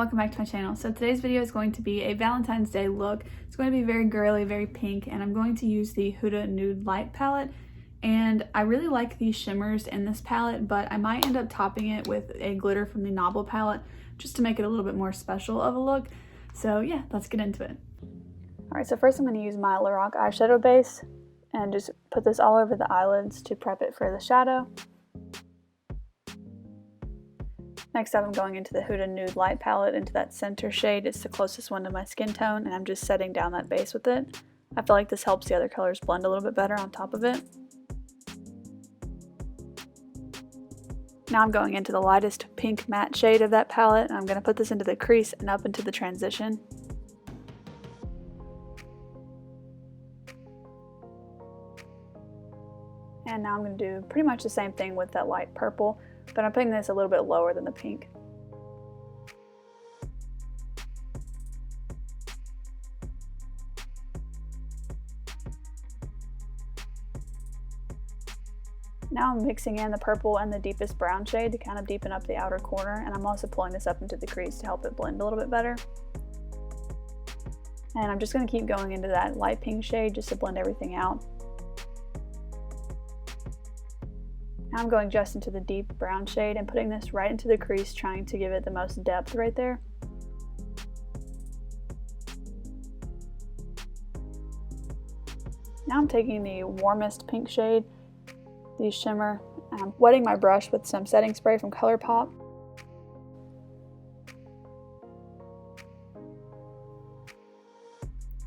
welcome back to my channel. So today's video is going to be a Valentine's Day look. It's going to be very girly, very pink, and I'm going to use the Huda Nude Light palette. And I really like these shimmers in this palette, but I might end up topping it with a glitter from the Novel palette just to make it a little bit more special of a look. So yeah, let's get into it. Alright, so first I'm going to use my Lorac eyeshadow base and just put this all over the eyelids to prep it for the shadow. Next up, I'm going into the Huda Nude Light palette into that center shade. It's the closest one to my skin tone, and I'm just setting down that base with it. I feel like this helps the other colors blend a little bit better on top of it. Now I'm going into the lightest pink matte shade of that palette, and I'm going to put this into the crease and up into the transition. And now I'm going to do pretty much the same thing with that light purple, but I'm putting this a little bit lower than the pink. Now I'm mixing in the purple and the deepest brown shade to kind of deepen up the outer corner, and I'm also pulling this up into the crease to help it blend a little bit better. And I'm just going to keep going into that light pink shade just to blend everything out. Now I'm going just into the deep brown shade and putting this right into the crease, trying to give it the most depth right there. Now I'm taking the warmest pink shade, the shimmer, and I'm wetting my brush with some setting spray from ColourPop.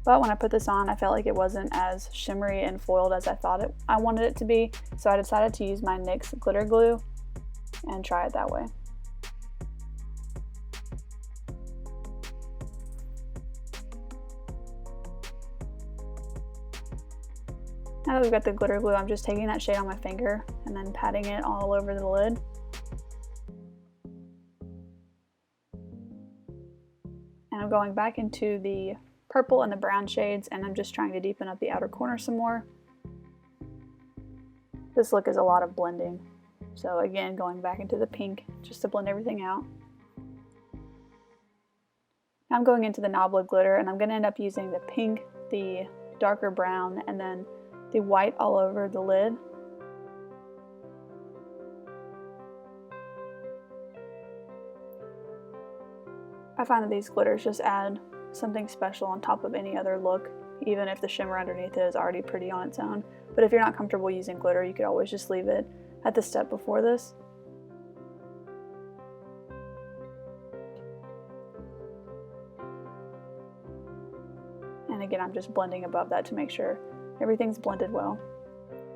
But when I put this on, I felt like it wasn't as shimmery and foiled as I thought I wanted it to be, so I decided to use my NYX glitter glue and try it that way. Now that we've got the glitter glue, I'm just taking that shade on my finger and then patting it all over the lid. And I'm going back into the purple and the brown shades, and I'm just trying to deepen up the outer corner some more. This look is a lot of blending, so again, going back into the pink just to blend everything out. Now I'm going into the Nobla glitter, and I'm going to end up using the pink, the darker brown, and then the white all over the lid. I find that these glitters just add something special on top of any other look, even if the shimmer underneath it is already pretty on its own. But if you're not comfortable using glitter, you could always just leave it at the step before this. And again, I'm just blending above that to make sure everything's blended well.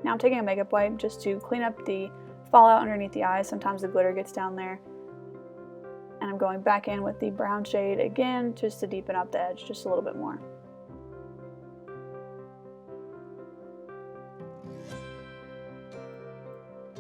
Now I'm taking a makeup wipe just to clean up the fallout underneath the eyes. Sometimes the glitter gets down there. And I'm going back in with the brown shade again just to deepen up the edge just a little bit more.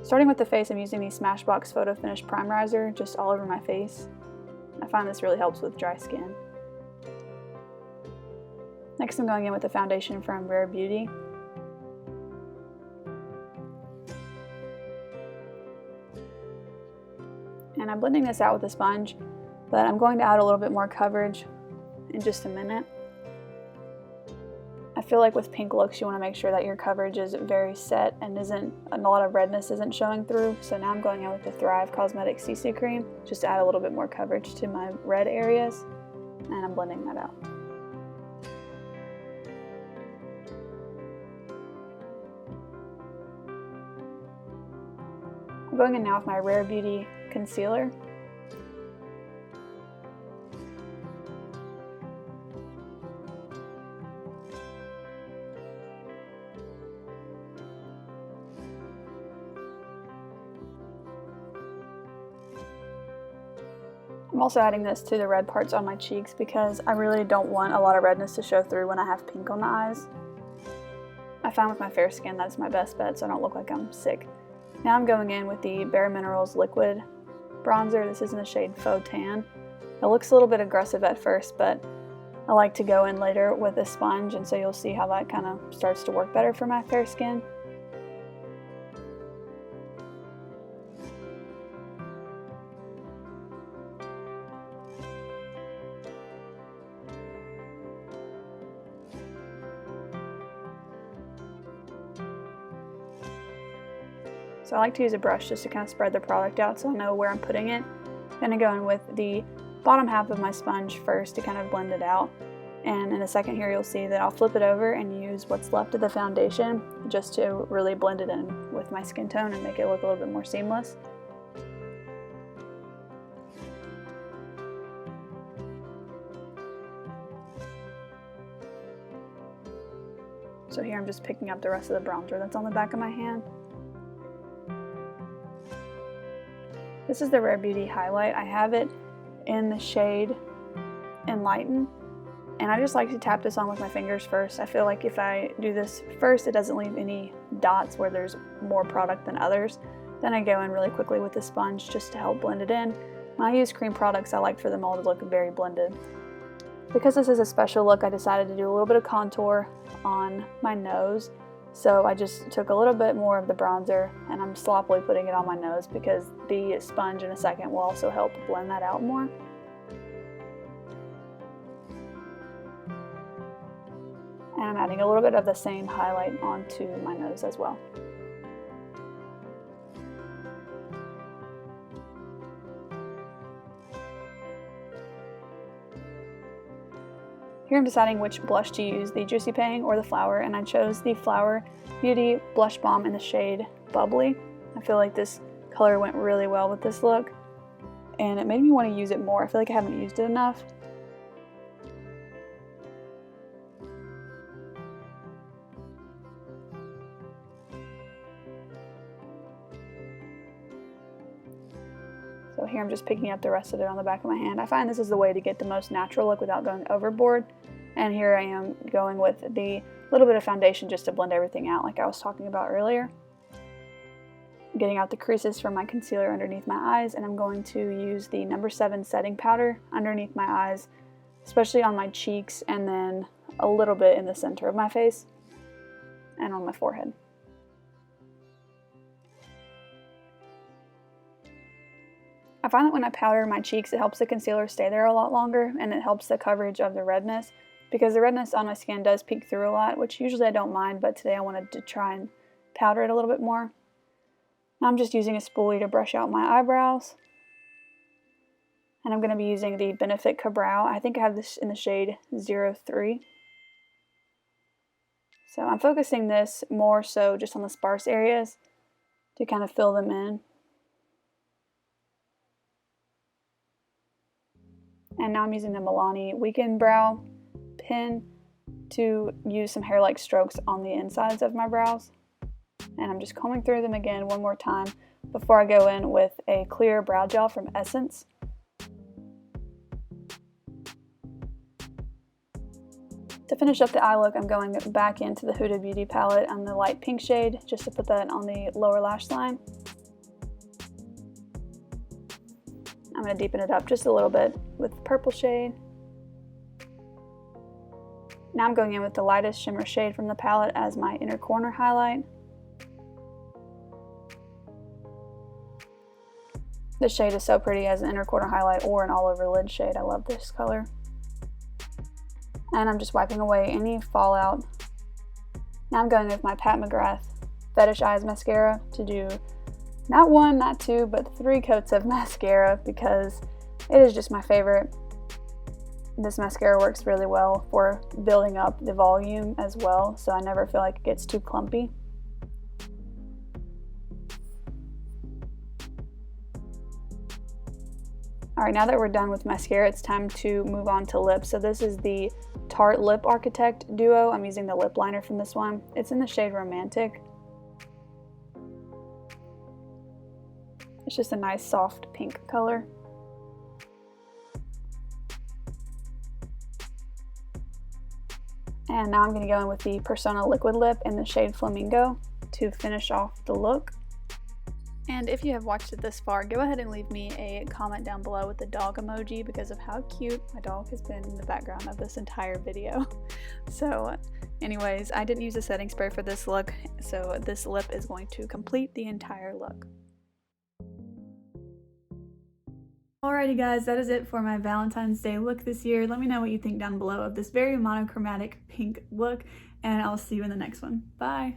Starting with the face, I'm using the Smashbox Photo Finish Primerizer just all over my face. I find this really helps with dry skin. Next I'm going in with the foundation from Rare Beauty. And I'm blending this out with a sponge, but I'm going to add a little bit more coverage in just a minute. I feel like with pink looks, you want to make sure that your coverage is very set and a lot of redness isn't showing through. So now I'm going in with the Thrive Cosmetics CC Cream, just to add a little bit more coverage to my red areas, and I'm blending that out. I'm going in now with my Rare Beauty concealer. I'm also adding this to the red parts on my cheeks because I really don't want a lot of redness to show through when I have pink on the eyes. I find with my fair skin that's my best bet so I don't look like I'm sick. Now I'm going in with the Bare Minerals Liquid Bronzer. This is in the shade Faux Tan. It looks a little bit aggressive at first, but I like to go in later with a sponge, and so you'll see how that kind of starts to work better for my fair skin. So I like to use a brush just to kind of spread the product out so I know where I'm putting it. Then I go in with the bottom half of my sponge first to kind of blend it out. And in a second here you'll see that I'll flip it over and use what's left of the foundation just to really blend it in with my skin tone and make it look a little bit more seamless. So here I'm just picking up the rest of the bronzer that's on the back of my hand. This is the Rare Beauty highlight. I have it in the shade Enlighten, and I just like to tap this on with my fingers first. I feel like if I do this first, it doesn't leave any dots where there's more product than others. Then I go in really quickly with the sponge just to help blend it in. When I use cream products, I like for them all to look very blended. Because this is a special look, I decided to do a little bit of contour on my nose. So I just took a little bit more of the bronzer and I'm sloppily putting it on my nose because the sponge in a second will also help blend that out more. And I'm adding a little bit of the same highlight onto my nose as well. Here I'm deciding which blush to use, the Juicy Pang or the Flower, and I chose the Flower Beauty Blush Balm in the shade Bubbly. I feel like this color went really well with this look, and it made me want to use it more. I feel like I haven't used it enough. So here I'm just picking up the rest of it on the back of my hand. I find this is the way to get the most natural look without going overboard. And here I am going with the little bit of foundation just to blend everything out like I was talking about earlier. Getting out the creases from my concealer underneath my eyes, and I'm going to use the No. 7 setting powder underneath my eyes, especially on my cheeks and then a little bit in the center of my face and on my forehead. I find that when I powder my cheeks, it helps the concealer stay there a lot longer, and it helps the coverage of the redness, because the redness on my skin does peek through a lot, which usually I don't mind, but today I wanted to try and powder it a little bit more. Now I'm just using a spoolie to brush out my eyebrows, and I'm going to be using the Benefit Ka-Brow. I think I have this in the shade 03. So I'm focusing this more so just on the sparse areas to kind of fill them in. And now I'm using the Milani Weekend Brow Pen to use some hair-like strokes on the insides of my brows. And I'm just combing through them again one more time before I go in with a clear brow gel from Essence. To finish up the eye look, I'm going back into the Huda Beauty palette on the light pink shade just to put that on the lower lash line. I'm going to deepen it up just a little bit with the purple shade. Now I'm going in with the lightest shimmer shade from the palette as my inner corner highlight. This shade is so pretty as an inner corner highlight or an all over lid shade. I love this color. And I'm just wiping away any fallout. Now I'm going with my Pat McGrath Fetish Eyes mascara to do not one, not two, but 3 coats of mascara because it is just my favorite. This mascara works really well for building up the volume as well, so I never feel like it gets too clumpy. Alright, now that we're done with mascara, it's time to move on to lips. So this is the Tarte Lip Architect Duo. I'm using the lip liner from this one. It's in the shade Romantic. It's just a nice soft pink color. And now I'm going to go in with the Persona Liquid Lip in the shade Flamingo to finish off the look. And if you have watched it this far, go ahead and leave me a comment down below with the dog emoji because of how cute my dog has been in the background of this entire video. So anyways, I didn't use a setting spray for this look, so this lip is going to complete the entire look. Alrighty guys, that is it for my Valentine's Day look this year. Let me know what you think down below of this very monochromatic pink look, and I'll see you in the next one. Bye!